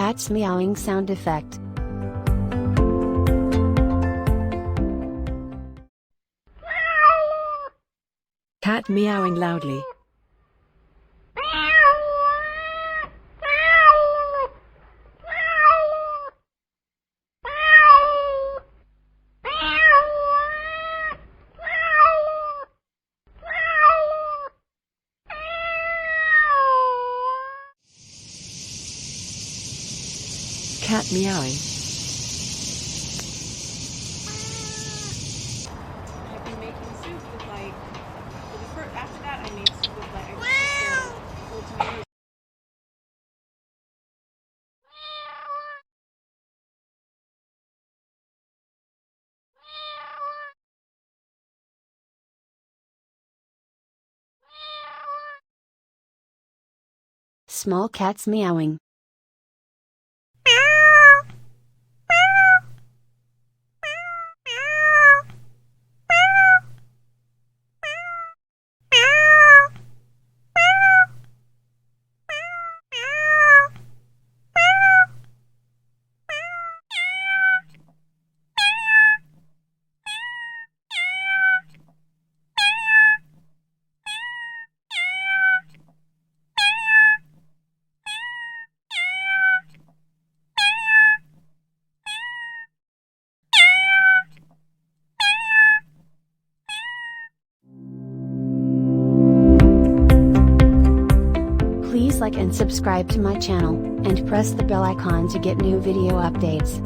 cat's meowing sound effect. Cat meowing loudly. Cat meowing. I've been making soup with after that I made soup with I just whole tomatoes. Small cats meowing. Please like and subscribe to my channel, and press the bell icon to get new video updates.